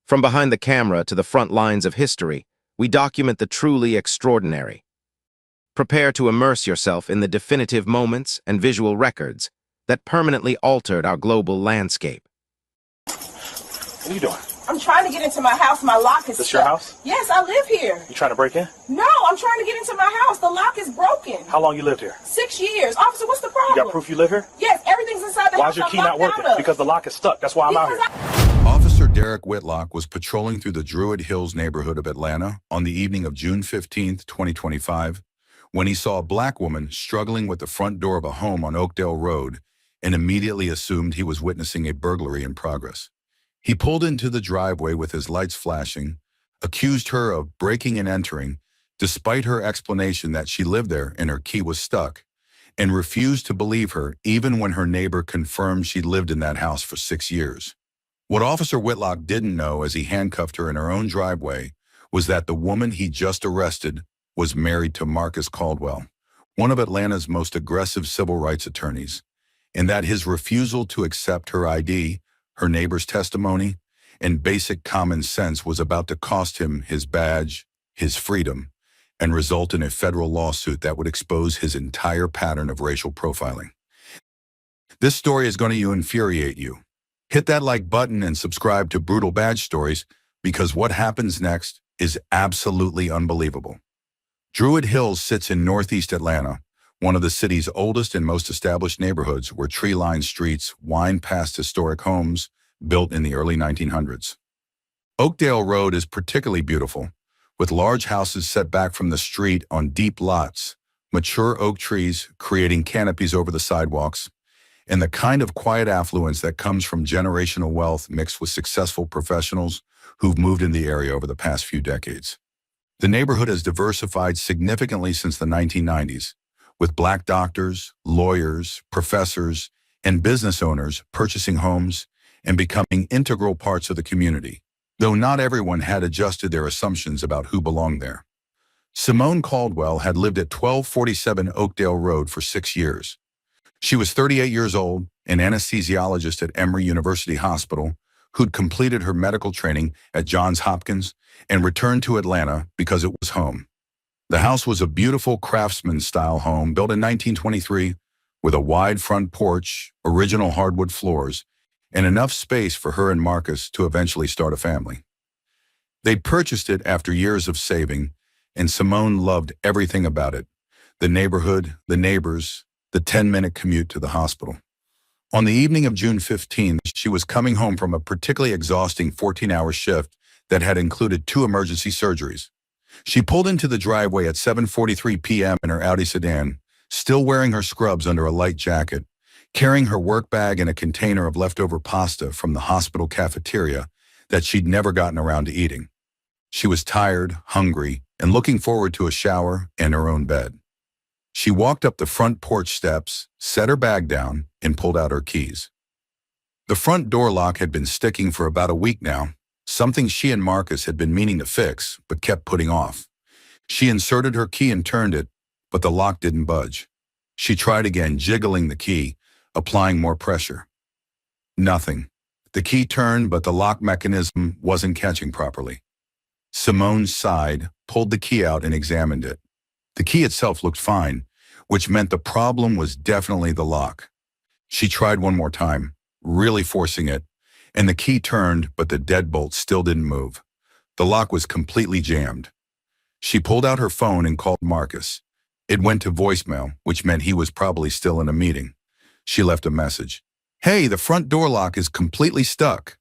From behind the camera to the front lines of history, we document the truly extraordinary. Prepare to immerse yourself in the definitive moments and visual records that permanently altered our global landscape. What are you doing? I'm trying to get into my house. My lock is This stuck. your house? Yes, I live here. You trying to break in? No, I'm trying to get into my house. The lock is broken. How long you lived here? 6 years. Officer, what's the You problem? got proof you live here? Yes, everything's inside the Why house. is your I'm key not locked working? out of. Because the lock is stuck. That's why I'm out here. Officer Derek Whitlock was patrolling through the Druid Hills neighborhood of Atlanta on the evening of June 15, 2025, when he saw a black woman struggling with the front door of a home on Oakdale Road and immediately assumed he was witnessing a burglary in progress. He pulled into the driveway with his lights flashing, accused her of breaking and entering, despite her explanation that she lived there and her key was stuck, and refused to believe her even when her neighbor confirmed she lived in that house for 6 years. What Officer Whitlock didn't know as he handcuffed her in her own driveway was that the woman he just arrested was married to Marcus Caldwell, one of Atlanta's most aggressive civil rights attorneys, and that his refusal to accept her ID, her neighbor's testimony, and basic common sense was about to cost him his badge, his freedom, and result in a federal lawsuit that would expose his entire pattern of racial profiling. This story is going to infuriate you. Hit that like button and subscribe to Brutal Badge Stories, because what happens next is absolutely unbelievable. Druid Hills sits in northeast Atlanta, one of the city's oldest and most established neighborhoods where tree-lined streets wind past historic homes built in the early 1900s. Oakdale Road is particularly beautiful, with large houses set back from the street on deep lots, mature oak trees creating canopies over the sidewalks, and the kind of quiet affluence that comes from generational wealth mixed with successful professionals who've moved in the area over the past few decades. The neighborhood has diversified significantly since the 1990s, with black doctors, lawyers, professors, and business owners purchasing homes and becoming integral parts of the community, though not everyone had adjusted their assumptions about who belonged there. Simone Caldwell had lived at 1247 Oakdale Road for 6 years. She was 38 years old, an anesthesiologist at Emory University Hospital, who'd completed her medical training at Johns Hopkins and returned to Atlanta because it was home. The house was a beautiful craftsman-style home built in 1923 with a wide front porch, original hardwood floors, and enough space for her and Marcus to eventually start a family. They'd purchased it after years of saving, and Simone loved everything about it: the neighborhood, the neighbors, the 10-minute commute to the hospital. On the evening of June 15th, she was coming home from a particularly exhausting 14-hour shift that had included 2 emergency surgeries. She pulled into the driveway at 7:43 p.m. in her Audi sedan, still wearing her scrubs under a light jacket, carrying her work bag and a container of leftover pasta from the hospital cafeteria that she'd never gotten around to eating. She was tired, hungry, and looking forward to a shower and her own bed. She walked up the front porch steps, set her bag down, and pulled out her keys. The front door lock had been sticking for about a week now, something she and Marcus had been meaning to fix, but kept putting off. She inserted her key and turned it, but the lock didn't budge. She tried again, jiggling the key, applying more pressure. Nothing. The key turned, but the lock mechanism wasn't catching properly. Simone sighed, pulled the key out, and examined it. The key itself looked fine, which meant the problem was definitely the lock. She tried one more time, really forcing it, and the key turned, but the deadbolt still didn't move. The lock was completely jammed. She pulled out her phone and called Marcus. It went to voicemail, which meant he was probably still in a meeting. She left a message. "Hey, the front door lock is completely stuck.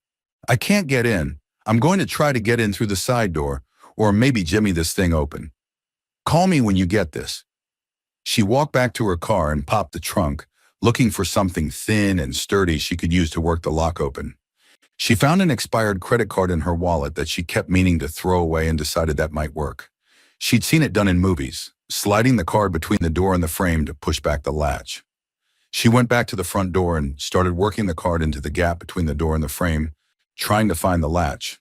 I can't get in. I'm going to try to get in through the side door, or maybe jimmy this thing open. Call me when you get this." She walked back to her car and popped the trunk, looking for something thin and sturdy she could use to work the lock open. She found an expired credit card in her wallet that she kept meaning to throw away and decided that might work. She'd seen it done in movies, sliding the card between the door and the frame to push back the latch. She went back to the front door and started working the card into the gap between the door and the frame, trying to find the latch.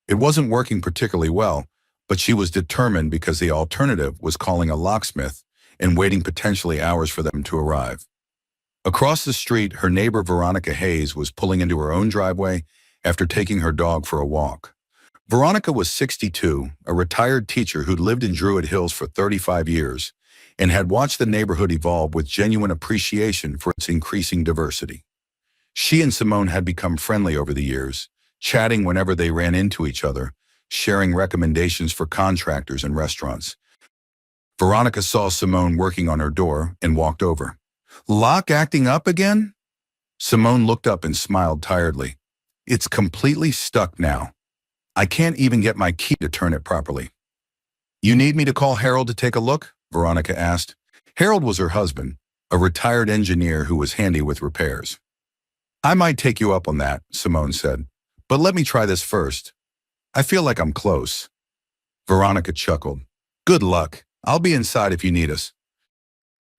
It wasn't working particularly well, but she was determined because the alternative was calling a locksmith and waiting potentially hours for them to arrive. Across the street, her neighbor Veronica Hayes was pulling into her own driveway after taking her dog for a walk. Veronica was 62, a retired teacher who'd lived in Druid Hills for 35 years and had watched the neighborhood evolve with genuine appreciation for its increasing diversity. She and Simone had become friendly over the years, chatting whenever they ran into each other, sharing recommendations for contractors and restaurants. Veronica saw Simone working on her door and walked over. "Lock acting up again?" Simone looked up and smiled tiredly. "It's completely stuck now. I can't even get my key to turn it properly." "You need me to call Harold to take a look?" Veronica asked. Harold was her husband, a retired engineer who was handy with repairs. "I might take you up on that," Simone said, "but let me try this first. I feel like I'm close." Veronica chuckled. "Good luck. I'll be inside if you need us."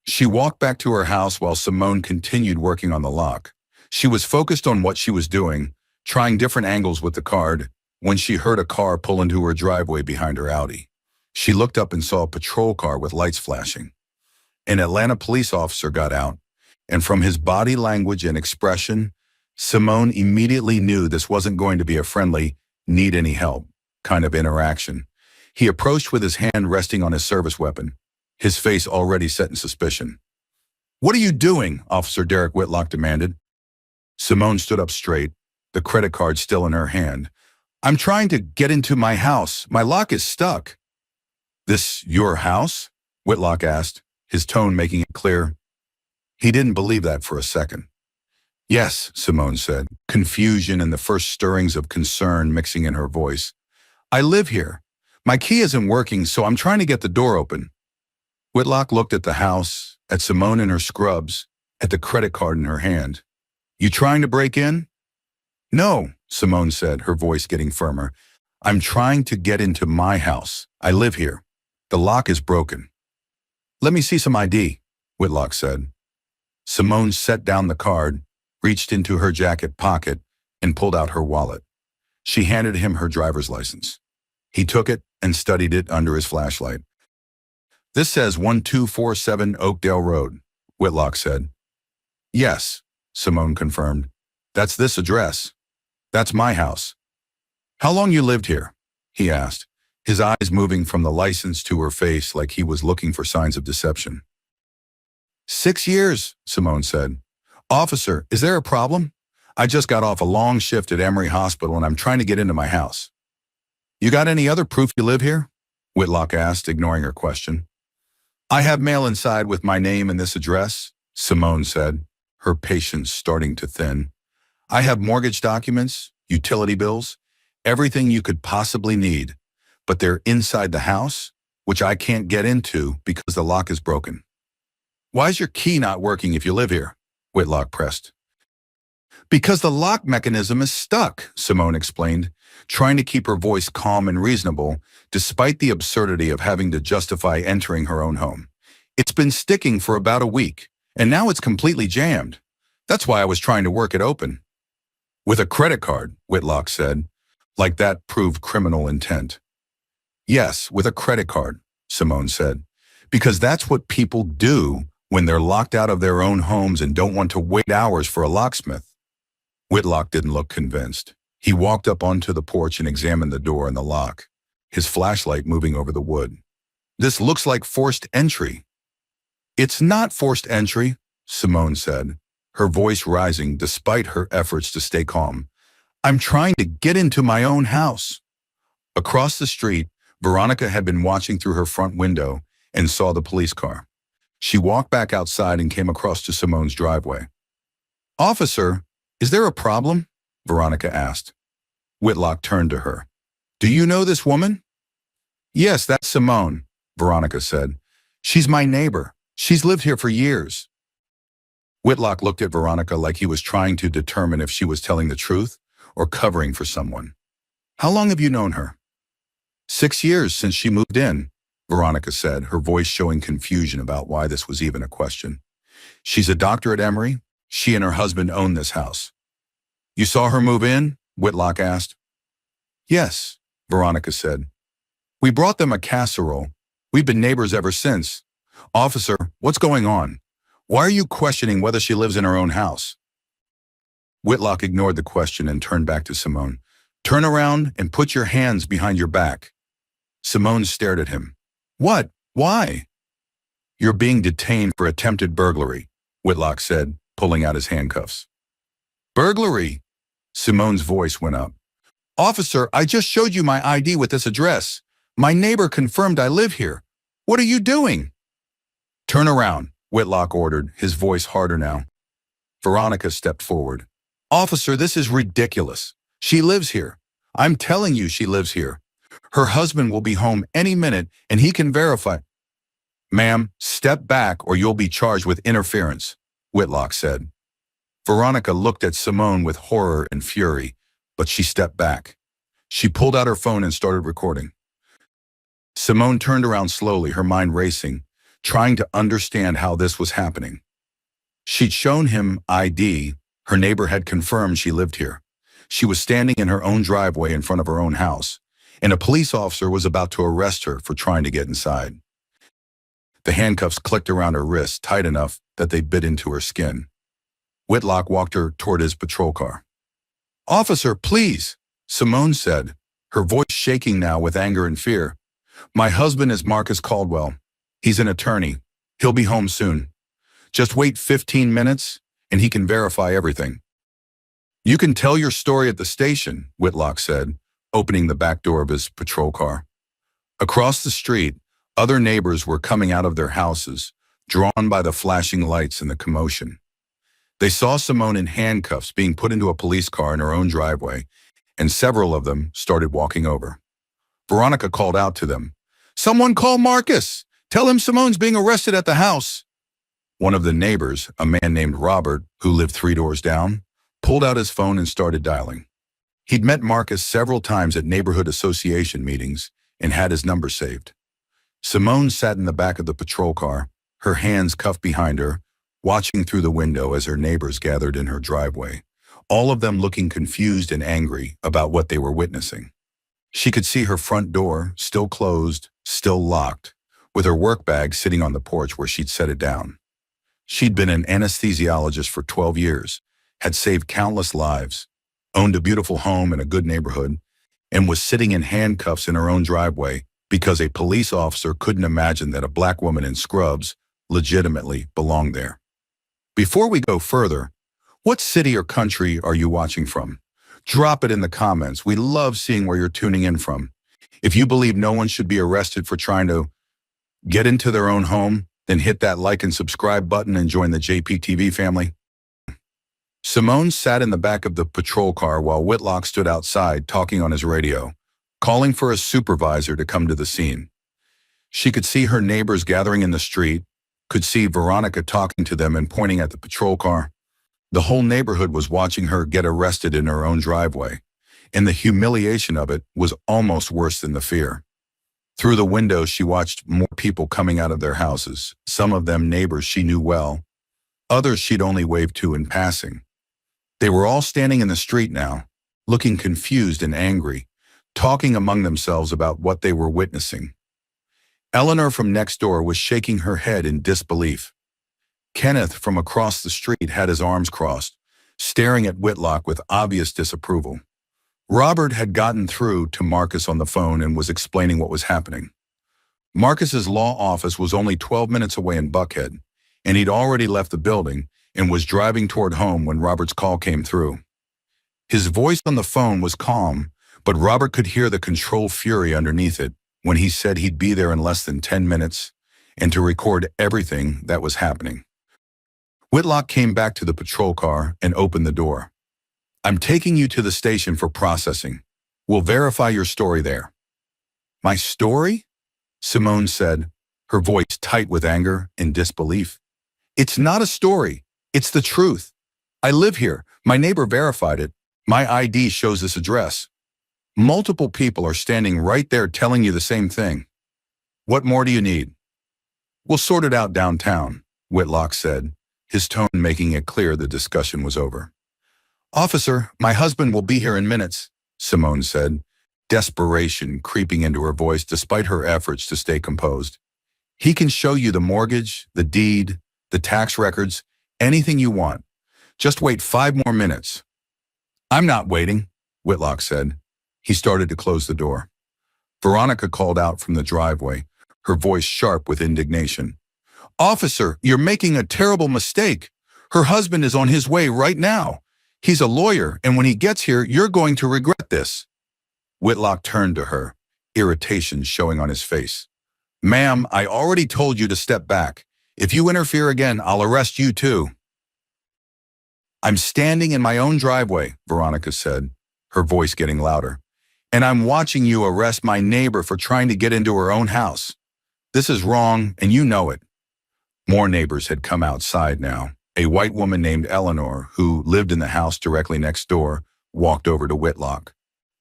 She walked back to her house while Simone continued working on the lock. She was focused on what she was doing, trying different angles with the card, when she heard a car pull into her driveway behind her Audi. She looked up and saw a patrol car with lights flashing. An Atlanta police officer got out, and from his body language and expression, Simone immediately knew this wasn't going to be a friendly, need any help kind of interaction. He approached with his hand resting on his service weapon, his face already set in suspicion. "What are you doing?" Officer Derek Whitlock demanded. Simone stood up straight, the credit card still in her hand. "I'm trying to get into my house. My lock is stuck." "This your house?" Whitlock asked, his tone making it clear. He didn't believe that for a second. "Yes," Simone said, confusion and the first stirrings of concern mixing in her voice. "I live here. My key isn't working, so I'm trying to get the door open." Whitlock looked at the house, at Simone in her scrubs, at the credit card in her hand. "You trying to break in?" "No," Simone said, her voice getting firmer. "I'm trying to get into my house. I live here. The lock is broken." "Let me see some ID," Whitlock said. Simone set down the card, reached into her jacket pocket, and pulled out her wallet. She handed him her driver's license. He took it and studied it under his flashlight. "This says 1247 Oakdale Road," Whitlock said. "Yes," Simone confirmed. "That's this address. That's my house." "How long you lived here?" he asked, his eyes moving from the license to her face like he was looking for signs of deception. 6 years, Simone said. "Officer, is there a problem? I just got off a long shift at Emory Hospital and I'm trying to get into my house." "You got any other proof you live here?" Whitlock asked, ignoring her question. "I have mail inside with my name and this address," Simone said, her patience starting to thin. "I have mortgage documents, utility bills, everything you could possibly need, but they're inside the house, which I can't get into because the lock is broken." "Why's your key not working if you live here?" Whitlock pressed. "Because the lock mechanism is stuck," Simone explained, trying to keep her voice calm and reasonable, despite the absurdity of having to justify entering her own home. "It's been sticking for about a week, and now it's completely jammed. That's why I was trying to work it open." "With a credit card," Whitlock said, like that proved criminal intent. "Yes, with a credit card," Simone said, "because that's what people do when they're locked out of their own homes and don't want to wait hours for a locksmith." Whitlock didn't look convinced. He walked up onto the porch and examined the door and the lock, his flashlight moving over the wood. "This looks like forced entry." "It's not forced entry," Simone said, her voice rising despite her efforts to stay calm. "I'm trying to get into my own house." Across the street, Veronica had been watching through her front window and saw the police car. She walked back outside and came across to Simone's driveway. "Officer, is there a problem?" Veronica asked. Whitlock turned to her. "Do you know this woman?" "Yes, that's Simone," Veronica said. "She's my neighbor. She's lived here for years." Whitlock looked at Veronica like he was trying to determine if she was telling the truth or covering for someone. "How long have you known her?" 6 years since she moved in," Veronica said, her voice showing confusion about why this was even a question. "She's a doctor at Emory. She and her husband own this house." "You saw her move in?" Whitlock asked. "Yes," Veronica said. "We brought them a casserole. We've been neighbors ever since. Officer, what's going on? Why are you questioning whether she lives in her own house?" Whitlock ignored the question and turned back to Simone. Turn around and put your hands behind your back. Simone stared at him. What? Why? You're being detained for attempted burglary, Whitlock said, pulling out his handcuffs. Burglary? Simone's voice went up. Officer, I just showed you my ID with this address. My neighbor confirmed I live here. What are you doing? Turn around, Whitlock ordered, his voice harder now. Veronica stepped forward. Officer, this is ridiculous. She lives here. I'm telling you she lives here. Her husband will be home any minute and he can verify. Ma'am, step back or you'll be charged with interference, Whitlock said. Veronica looked at Simone with horror and fury, but she stepped back. She pulled out her phone and started recording. Simone turned around slowly, her mind racing, trying to understand how this was happening. She'd shown him ID. Her neighbor had confirmed she lived here. She was standing in her own driveway in front of her own house, and a police officer was about to arrest her for trying to get inside. The handcuffs clicked around her wrists tight enough that they bit into her skin. Whitlock walked her toward his patrol car. Officer, please, Simone said, her voice shaking now with anger and fear. My husband is Marcus Caldwell. He's an attorney. He'll be home soon. Just wait 15 minutes and he can verify everything. You can tell your story at the station, Whitlock said, opening the back door of his patrol car. Across the street, other neighbors were coming out of their houses, drawn by the flashing lights and the commotion. They saw Simone in handcuffs being put into a police car in her own driveway, and several of them started walking over. Veronica called out to them, Someone call Marcus! Tell him Simone's being arrested at the house. One of the neighbors, a man named Robert, who lived 3 doors down, pulled out his phone and started dialing. He'd met Marcus several times at neighborhood association meetings and had his number saved. Simone sat in the back of the patrol car, her hands cuffed behind her, watching through the window as her neighbors gathered in her driveway, all of them looking confused and angry about what they were witnessing. She could see her front door, still closed, still locked, with her work bag sitting on the porch where she'd set it down. She'd been an anesthesiologist for 12 years, had saved countless lives, owned a beautiful home in a good neighborhood, and was sitting in handcuffs in her own driveway because a police officer couldn't imagine that a black woman in scrubs legitimately belonged there. Before we go further, what city or country are you watching from? Drop it in the comments. We love seeing where you're tuning in from. If you believe no one should be arrested for trying to get into their own home, then hit that like and subscribe button and join the JPTV family. Simone sat in the back of the patrol car while Whitlock stood outside talking on his radio, calling for a supervisor to come to the scene. She could see her neighbors gathering in the street, could see Veronica talking to them and pointing at the patrol car. The whole neighborhood was watching her get arrested in her own driveway, and the humiliation of it was almost worse than the fear. Through the window, she watched more people coming out of their houses, some of them neighbors she knew well, others she'd only waved to in passing. They were all standing in the street now, looking confused and angry, talking among themselves about what they were witnessing. Eleanor from next door was shaking her head in disbelief. Kenneth from across the street had his arms crossed, staring at Whitlock with obvious disapproval. Robert had gotten through to Marcus on the phone and was explaining what was happening. Marcus's law office was only 12 minutes away in Buckhead, and he'd already left the building and was driving toward home when Robert's call came through. His voice on the phone was calm, but Robert could hear the controlled fury underneath it when he said he'd be there in less than 10 minutes and to record everything that was happening. Whitlock came back to the patrol car and opened the door. I'm taking you to the station for processing. We'll verify your story there. My story? Simone said, her voice tight with anger and disbelief. It's not a story. It's the truth. I live here. My neighbor verified it. My ID shows this address. Multiple people are standing right there telling you the same thing. What more do you need? We'll sort it out downtown, Whitlock said, his tone making it clear the discussion was over. Officer, my husband will be here in minutes, Simone said, desperation creeping into her voice despite her efforts to stay composed. He can show you the mortgage, the deed, the tax records, anything you want. Just wait 5 more minutes. I'm not waiting, Whitlock said, He started to close the door. Veronica called out from the driveway, her voice sharp with indignation. "Officer, you're making a terrible mistake. Her husband is on his way right now. He's a lawyer, and when he gets here, you're going to regret this." Whitlock turned to her, irritation showing on his face. "Ma'am, I already told you to step back. If you interfere again, I'll arrest you too." "I'm standing in my own driveway," Veronica said, her voice getting louder. "And I'm watching you arrest my neighbor for trying to get into her own house. This is wrong, and you know it." More neighbors had come outside now. A white woman named Eleanor, who lived in the house directly next door, walked over to Whitlock.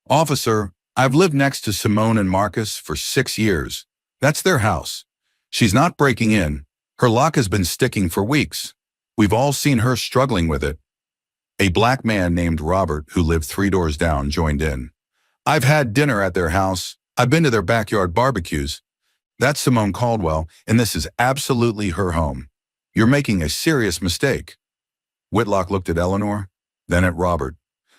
"Officer, I've lived next to Simone and Marcus for 6 years. That's their house. She's not breaking in. Her lock has been sticking for weeks. We've all seen her struggling with it." A black man named Robert, who lived 3 doors down, joined in. "I've had dinner at their house. I've been to their backyard barbecues. That's Simone Caldwell, and this is absolutely her home. You're making a serious mistake." Whitlock looked at Eleanor, then at Robert,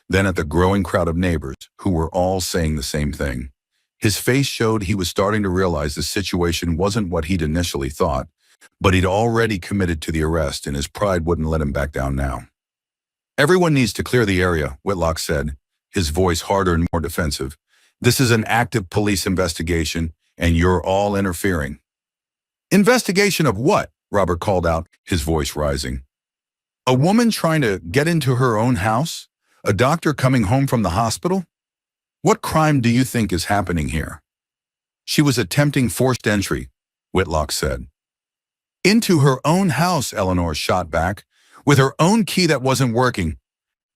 then at the growing crowd of neighbors who were all saying the same thing. His face showed he was starting to realize the situation wasn't what he'd initially thought, but he'd already committed to the arrest and his pride wouldn't let him back down now. "Everyone needs to clear the area," Whitlock said, his voice harder and more defensive. "This is an active police investigation, and you're all interfering." "Investigation of what?" Robert called out, his voice rising. "A woman trying to get into her own house? A doctor coming home from the hospital? What crime do you think is happening here?" "She was attempting forced entry," Whitlock said. "Into her own house," Eleanor shot back, "with her own key that wasn't working.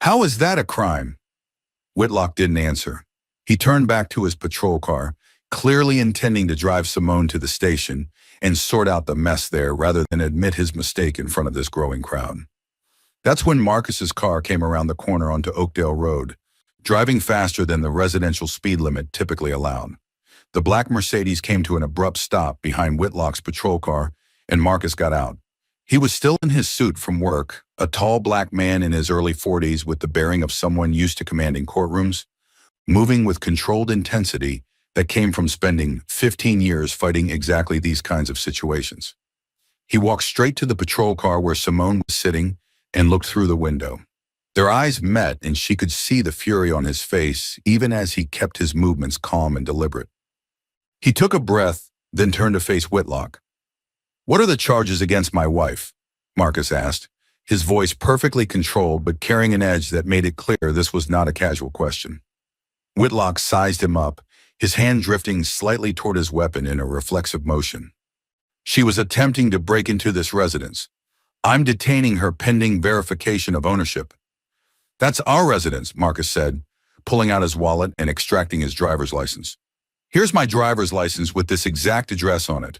How is that a crime?" Whitlock didn't answer. He turned back to his patrol car, clearly intending to drive Simone to the station and sort out the mess there rather than admit his mistake in front of this growing crowd. That's when Marcus's car came around the corner onto Oakdale Road, driving faster than the residential speed limit typically allowed. The black Mercedes came to an abrupt stop behind Whitlock's patrol car, and Marcus got out. He was still in his suit from work, a tall black man in his early 40s with the bearing of someone used to commanding courtrooms, moving with controlled intensity that came from spending 15 years fighting exactly these kinds of situations. He walked straight to the patrol car where Simone was sitting and looked through the window. Their eyes met, and she could see the fury on his face, even as he kept his movements calm and deliberate. He took a breath, then turned to face Whitlock. "What are the charges against my wife?" Marcus asked, his voice perfectly controlled but carrying an edge that made it clear this was not a casual question. Whitlock sized him up, his hand drifting slightly toward his weapon in a reflexive motion. "She was attempting to break into this residence. I'm detaining her pending verification of ownership." "That's our residence," Marcus said, pulling out his wallet and extracting his driver's license. "Here's my driver's license with this exact address on it.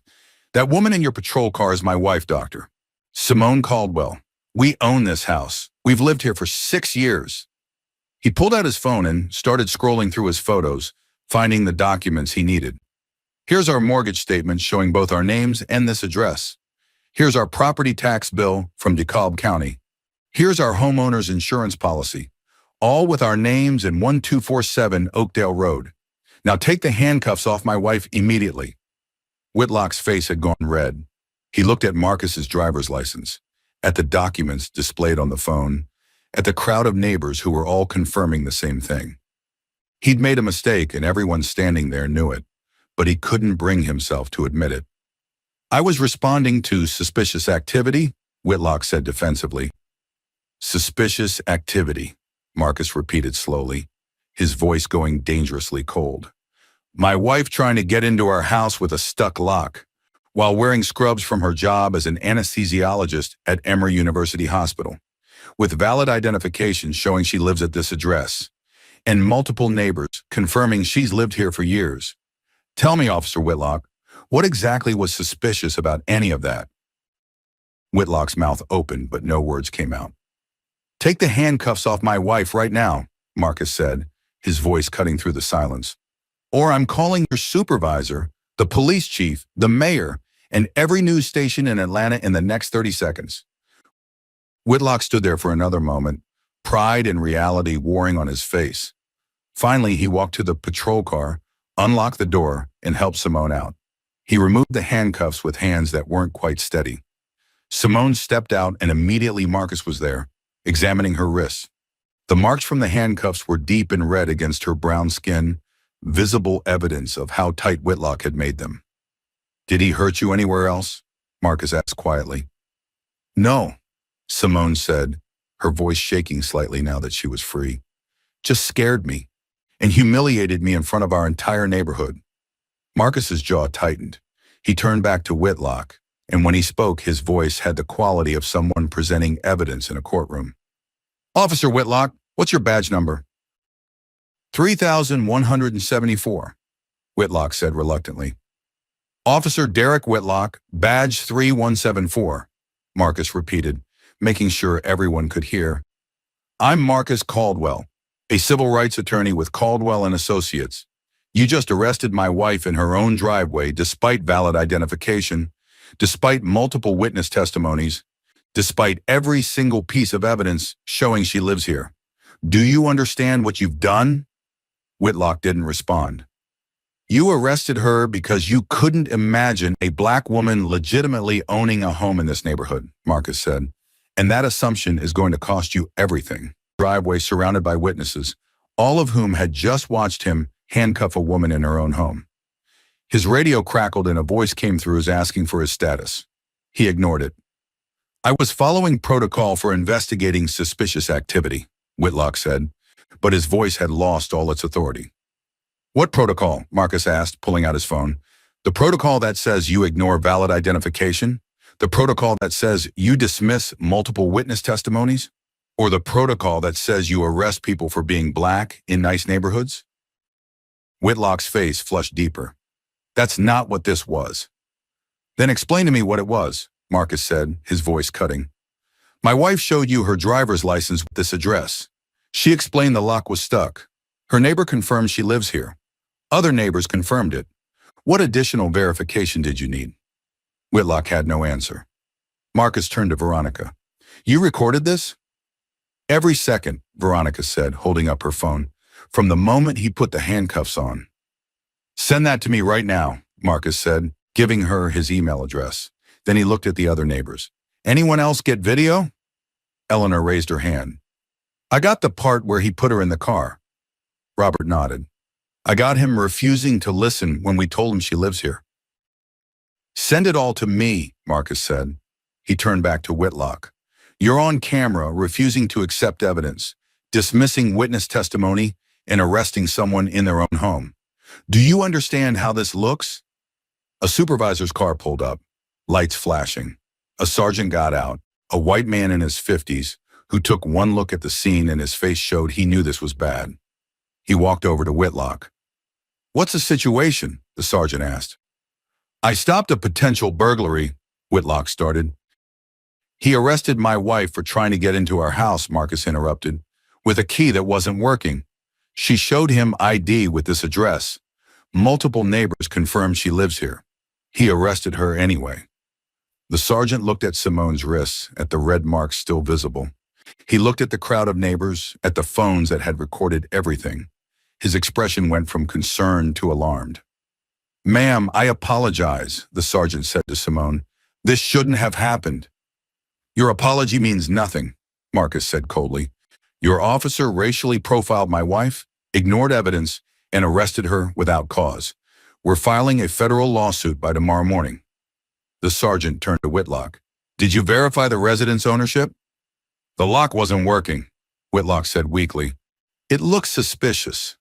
That woman in your patrol car is my wife, Doctor. Simone Caldwell. We own this house. We've lived here for 6 years. He pulled out his phone and started scrolling through his photos, finding the documents he needed. "Here's our mortgage statement showing both our names and this address. Here's our property tax bill from DeKalb County. Here's our homeowner's insurance policy, all with our names and 1247 Oakdale Road. Now take the handcuffs off my wife immediately." Whitlock's face had gone red. He looked at Marcus's driver's license, at the documents displayed on the phone, at the crowd of neighbors who were all confirming the same thing. He'd made a mistake and everyone standing there knew it, but he couldn't bring himself to admit it. "I was responding to suspicious activity," Whitlock said defensively. "Suspicious activity," Marcus repeated slowly, his voice going dangerously cold. "My wife trying to get into our house with a stuck lock, while wearing scrubs from her job as an anesthesiologist at Emory University Hospital, with valid identification showing she lives at this address, and multiple neighbors confirming she's lived here for years. Tell me, Officer Whitlock, what exactly was suspicious about any of that?" Whitlock's mouth opened, but no words came out. "Take the handcuffs off my wife right now," Marcus said, his voice cutting through the silence. "Or I'm calling your supervisor, the police chief, the mayor, and every news station in Atlanta in the next 30 seconds. Whitlock stood there for another moment, pride and reality warring on his face. Finally, he walked to the patrol car, unlocked the door, and helped Simone out. He removed the handcuffs with hands that weren't quite steady. Simone stepped out and immediately Marcus was there, examining her wrists. The marks from the handcuffs were deep and red against her brown skin, visible evidence of how tight Whitlock had made them. "Did he hurt you anywhere else?" Marcus asked quietly. "No," Simone said, her voice shaking slightly now that she was free. "Just scared me and humiliated me in front of our entire neighborhood." Marcus's jaw tightened. He turned back to Whitlock, and when he spoke, his voice had the quality of someone presenting evidence in a courtroom. "Officer Whitlock, what's your badge number?" 3174, Whitlock said reluctantly. "Officer Derek Whitlock, badge 3174, Marcus repeated, making sure everyone could hear. "I'm Marcus Caldwell, a civil rights attorney with Caldwell and Associates. You just arrested my wife in her own driveway despite valid identification, despite multiple witness testimonies, despite every single piece of evidence showing she lives here. Do you understand what you've done?" Whitlock didn't respond. "You arrested her because you couldn't imagine a black woman legitimately owning a home in this neighborhood," Marcus said. "And that assumption is going to cost you everything." Driveway surrounded by witnesses, all of whom had just watched him handcuff a woman in her own home. His radio crackled and a voice came through as asking for his status. He ignored it. "I was following protocol for investigating suspicious activity," Whitlock said, but his voice had lost all its authority. "What protocol?" Marcus asked, pulling out his phone. "The protocol that says you ignore valid identification? The protocol that says you dismiss multiple witness testimonies? Or the protocol that says you arrest people for being black in nice neighborhoods?" Whitlock's face flushed deeper. "That's not what this was." "Then explain to me what it was," Marcus said, his voice cutting. "My wife showed you her driver's license with this address. She explained the lock was stuck. Her neighbor confirmed she lives here. Other neighbors confirmed it. What additional verification did you need?" Whitlock had no answer. Marcus turned to Veronica. "You recorded this?" "Every second," Veronica said, holding up her phone, "from the moment he put the handcuffs on." "Send that to me right now," Marcus said, giving her his email address. Then he looked at the other neighbors. "Anyone else get video?" Eleanor raised her hand. "I got the part where he put her in the car." Robert nodded. "I got him refusing to listen when we told him she lives here." "Send it all to me," Marcus said. He turned back to Whitlock. "You're on camera refusing to accept evidence, dismissing witness testimony, and arresting someone in their own home. Do you understand how this looks?" A supervisor's car pulled up, lights flashing. A sergeant got out, a white man in his 50s, who took one look at the scene and his face showed he knew this was bad. He walked over to Whitlock. "What's the situation?" the sergeant asked. "I stopped a potential burglary," Whitlock started. "He arrested my wife for trying to get into our house," Marcus interrupted, "with a key that wasn't working. She showed him ID with this address. Multiple neighbors confirmed she lives here. He arrested her anyway." The sergeant looked at Simone's wrists, at the red marks still visible. He looked at the crowd of neighbors, at the phones that had recorded everything. His expression went from concern to alarmed. "Ma'am, I apologize," the sergeant said to Simone. "This shouldn't have happened." "Your apology means nothing," Marcus said coldly. "Your officer racially profiled my wife, ignored evidence, and arrested her without cause. We're filing a federal lawsuit by tomorrow morning." The sergeant turned to Whitlock. "Did you verify the resident's ownership?" "The lock wasn't working," Whitlock said weakly. "It looks suspicious."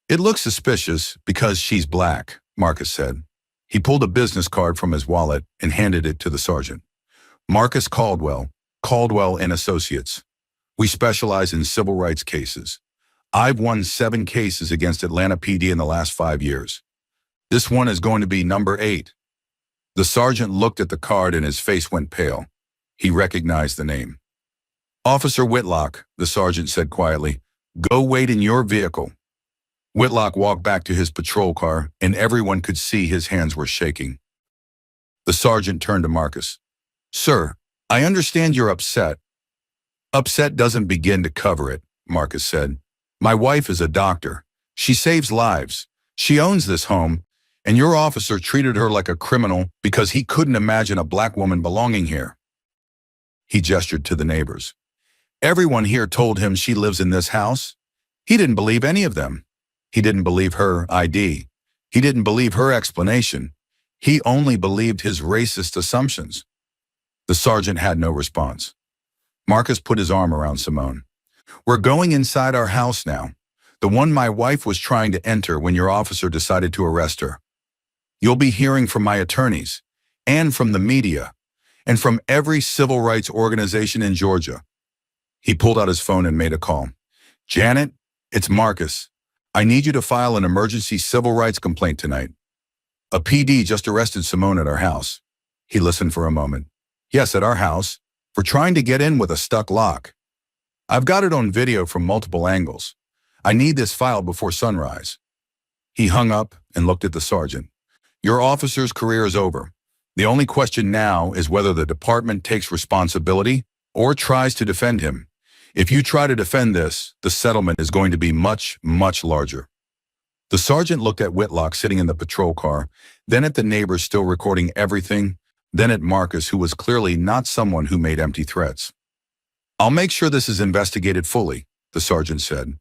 "It looks suspicious because she's black," Marcus said. He pulled a business card from his wallet and handed it to the sergeant. "Marcus Caldwell, Caldwell and Associates. We specialize in civil rights cases. I've won 7 cases against Atlanta PD in the last 5 years. This one is going to be number 8. The sergeant looked at the card and his face went pale. He recognized the name. "Officer Whitlock," the sergeant said quietly, "go wait in your vehicle." Whitlock walked back to his patrol car, and everyone could see his hands were shaking. The sergeant turned to Marcus. "Sir, I understand you're upset." "Upset doesn't begin to cover it," Marcus said. My wife is a doctor. She saves lives. She owns this home, and your officer treated her like a criminal because he couldn't imagine a black woman belonging here." He gestured to the neighbors. "Everyone here told him she lives in this house. He didn't believe any of them. He didn't believe her ID. He didn't believe her explanation. He only believed his racist assumptions." The sergeant had no response. Marcus put his arm around Simone. "We're going inside our house now, the one my wife was trying to enter when your officer decided to arrest her. You'll be hearing from my attorneys, and from the media, and from every civil rights organization in Georgia." He pulled out his phone and made a call. "Janet, it's Marcus. I need you to file an emergency civil rights complaint tonight. A PD just arrested Simone at our house." He listened for a moment. "Yes, at our house, for trying to get in with a stuck lock. I've got it on video from multiple angles. I need this filed before sunrise." He hung up and looked at the sergeant. "Your officer's career is over. The only question now is whether the department takes responsibility or tries to defend him. If you try to defend this, the settlement is going to be much, much larger." The sergeant looked at Whitlock sitting in the patrol car, then at the neighbors still recording everything, then at Marcus, who was clearly not someone who made empty threats. "I'll make sure this is investigated fully," the sergeant said.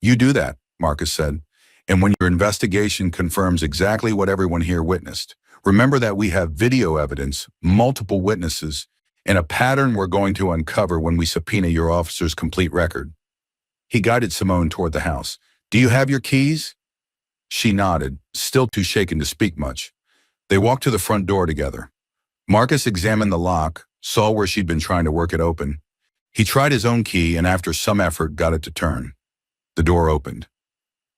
"You do that," Marcus said, "and when your investigation confirms exactly what everyone here witnessed, remember that we have video evidence, multiple witnesses, and a pattern we're going to uncover when we subpoena your officer's complete record." He guided Simone toward the house. "Do you have your keys?" She nodded, still too shaken to speak much. They walked to the front door together. Marcus examined the lock, saw where she'd been trying to work it open. He tried his own key and after some effort got it to turn. The door opened.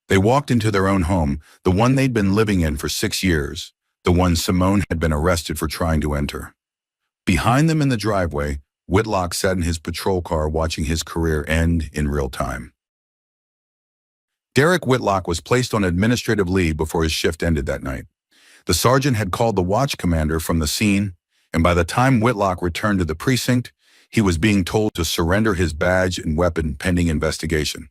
They walked into their own home, the one they'd been living in for 6 years, the one Simone had been arrested for trying to enter. Behind them in the driveway, Whitlock sat in his patrol car watching his career end in real time. Derek Whitlock was placed on administrative leave before his shift ended that night. The sergeant had called the watch commander from the scene, and by the time Whitlock returned to the precinct, he was being told to surrender his badge and weapon pending investigation.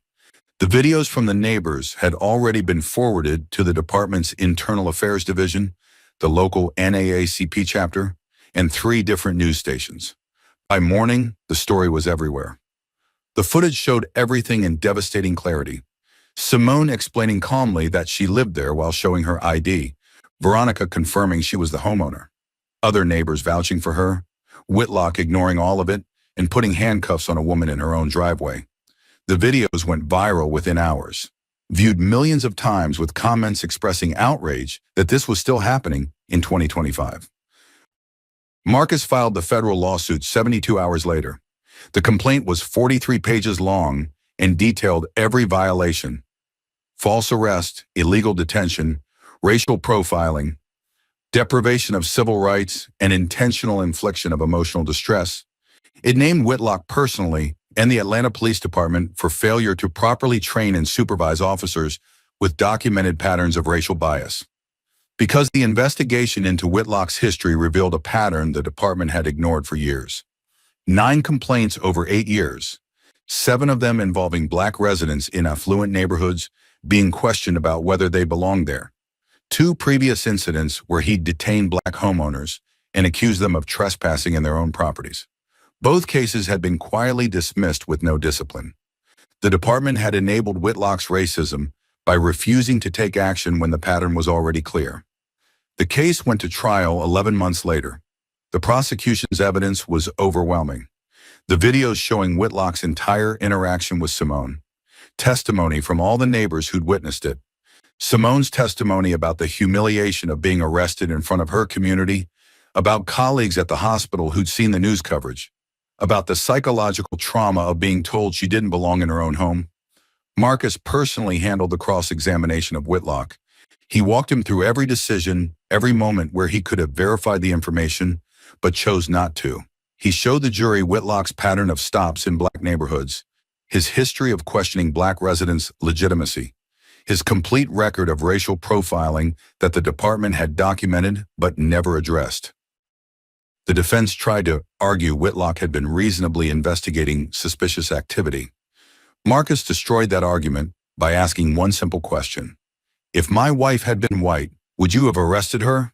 The videos from the neighbors had already been forwarded to the department's Internal Affairs Division, the local NAACP chapter, and 3 different news stations. By morning, the story was everywhere. The footage showed everything in devastating clarity. Simone explaining calmly that she lived there while showing her ID, Veronica confirming she was the homeowner, other neighbors vouching for her, Whitlock ignoring all of it and putting handcuffs on a woman in her own driveway. The videos went viral within hours, viewed millions of times with comments expressing outrage that this was still happening in 2025. Marcus filed the federal lawsuit 72 hours later. The complaint was 43 pages long and detailed every violation: false arrest, illegal detention, racial profiling, deprivation of civil rights, and intentional infliction of emotional distress. It named Whitlock personally and the Atlanta Police Department for failure to properly train and supervise officers with documented patterns of racial bias. Because the investigation into Whitlock's history revealed a pattern the department had ignored for years. 9 complaints over 8 years, 7 of them involving black residents in affluent neighborhoods being questioned about whether they belonged there. 2 previous incidents where he detained black homeowners and accused them of trespassing in their own properties. Both cases had been quietly dismissed with no discipline. The department had enabled Whitlock's racism by refusing to take action when the pattern was already clear. The case went to trial 11 months later. The prosecution's evidence was overwhelming. The videos showing Whitlock's entire interaction with Simone, testimony from all the neighbors who'd witnessed it, Simone's testimony about the humiliation of being arrested in front of her community, about colleagues at the hospital who'd seen the news coverage, about the psychological trauma of being told she didn't belong in her own home. Marcus personally handled the cross-examination of Whitlock. He walked him through every decision, every moment where he could have verified the information, but chose not to. He showed the jury Whitlock's pattern of stops in black neighborhoods, his history of questioning black residents' legitimacy, his complete record of racial profiling that the department had documented but never addressed. The defense tried to argue Whitlock had been reasonably investigating suspicious activity. Marcus destroyed that argument by asking one simple question. If my wife had been white, would you have arrested her?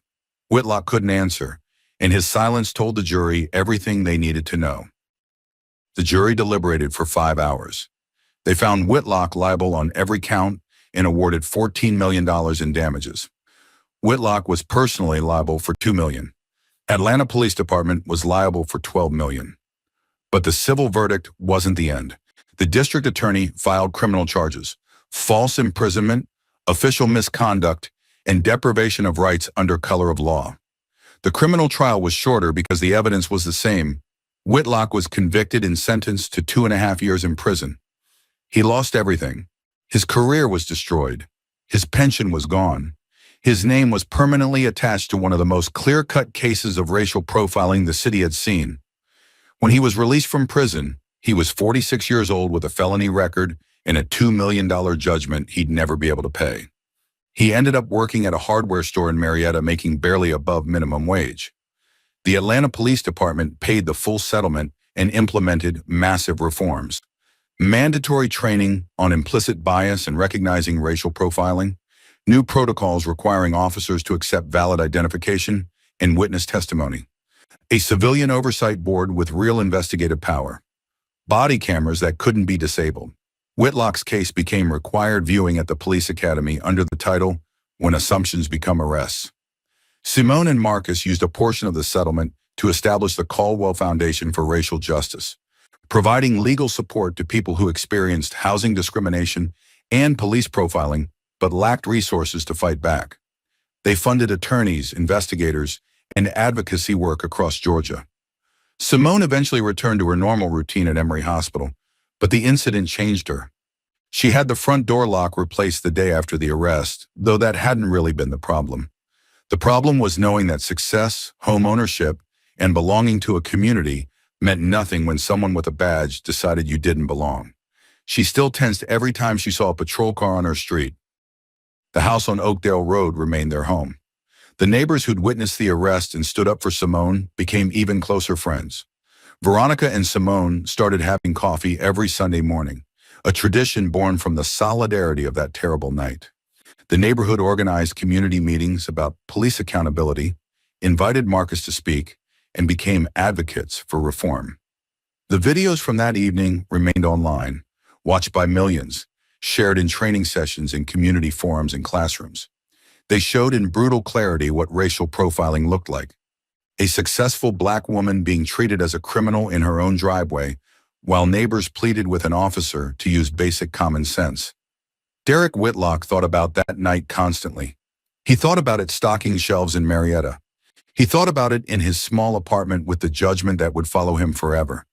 Whitlock couldn't answer, and his silence told the jury everything they needed to know. The jury deliberated for 5 hours. They found Whitlock liable on every count and awarded $14 million in damages. Whitlock was personally liable for $2 million. Atlanta Police Department was liable for $12 million. But the civil verdict wasn't the end. The district attorney filed criminal charges: false imprisonment, official misconduct, and deprivation of rights under color of law. The criminal trial was shorter because the evidence was the same. Whitlock was convicted and sentenced to 2.5 years in prison. He lost everything. His career was destroyed. His pension was gone. His name was permanently attached to one of the most clear-cut cases of racial profiling the city had seen. When he was released from prison, he was 46 years old with a felony record and a $2 million judgment he'd never be able to pay. He ended up working at a hardware store in Marietta, making barely above minimum wage. The Atlanta Police Department paid the full settlement and implemented massive reforms: mandatory training on implicit bias and recognizing racial profiling, new protocols requiring officers to accept valid identification and witness testimony, a civilian oversight board with real investigative power, body cameras that couldn't be disabled. Whitlock's case became required viewing at the police academy under the title "When Assumptions Become Arrests." Simone and Marcus used a portion of the settlement to establish the Caldwell Foundation for Racial Justice, providing legal support to people who experienced housing discrimination and police profiling but lacked resources to fight back. They funded attorneys, investigators, and advocacy work across Georgia. Simone eventually returned to her normal routine at Emory Hospital, but the incident changed her. She had the front door lock replaced the day after the arrest, though that hadn't really been the problem. The problem was knowing that success, home ownership, and belonging to a community meant nothing when someone with a badge decided you didn't belong. She still tensed every time she saw a patrol car on her street. The house on Oakdale Road remained their home. The neighbors who'd witnessed the arrest and stood up for Simone became even closer friends. Veronica and Simone started having coffee every Sunday morning, a tradition born from the solidarity of that terrible night. The neighborhood organized community meetings about police accountability, invited Marcus to speak, and became advocates for reform. The videos from that evening remained online, watched by millions, shared in training sessions in community forums and classrooms. They showed in brutal clarity what racial profiling looked like: a successful black woman being treated as a criminal in her own driveway, while neighbors pleaded with an officer to use basic common sense. Derek Whitlock thought about that night constantly. He thought about it stocking shelves in Marietta. He thought about it in his small apartment with the judgment that would follow him forever.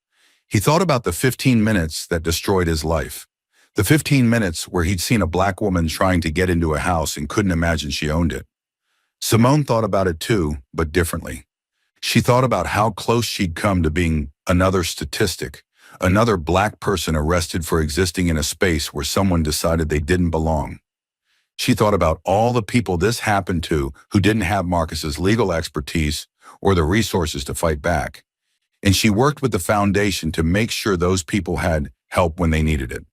He thought about the 15 minutes that destroyed his life. The 15 minutes where he'd seen a black woman trying to get into a house and couldn't imagine she owned it. Simone thought about it too, but differently. She thought about how close she'd come to being another statistic, another black person arrested for existing in a space where someone decided they didn't belong. She thought about all the people this happened to who didn't have Marcus's legal expertise or the resources to fight back. And she worked with the foundation to make sure those people had help when they needed it.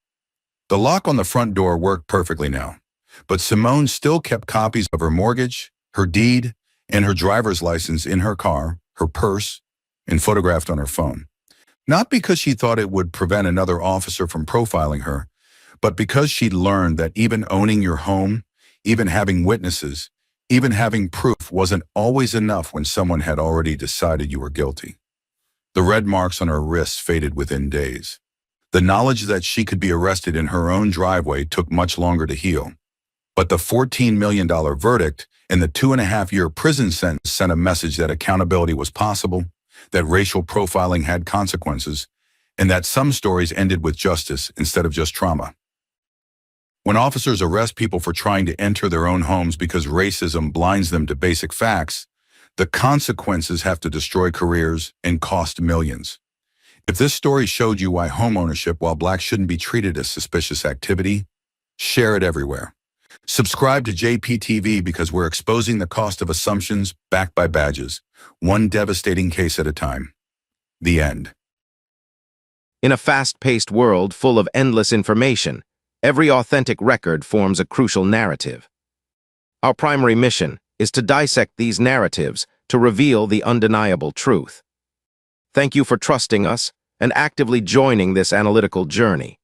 The lock on the front door worked perfectly now, but Simone still kept copies of her mortgage, her deed, and her driver's license in her car, her purse, and photographed on her phone. Not because she thought it would prevent another officer from profiling her, but because she'd learned that even owning your home, even having witnesses, even having proof wasn't always enough when someone had already decided you were guilty. The red marks on her wrists faded within days. The knowledge that she could be arrested in her own driveway took much longer to heal. But the $14 million verdict and the 2.5-year prison sentence sent a message that accountability was possible, that racial profiling had consequences, and that some stories ended with justice instead of just trauma. When officers arrest people for trying to enter their own homes because racism blinds them to basic facts, the consequences have to destroy careers and cost millions. If this story showed you why homeownership while black shouldn't be treated as suspicious activity, share it everywhere. Subscribe to JPTV because we're exposing the cost of assumptions backed by badges, one devastating case at a time. The end. In a fast-paced world full of endless information, every authentic record forms a crucial narrative. Our primary mission is to dissect these narratives to reveal the undeniable truth. Thank you for trusting us and actively joining this analytical journey.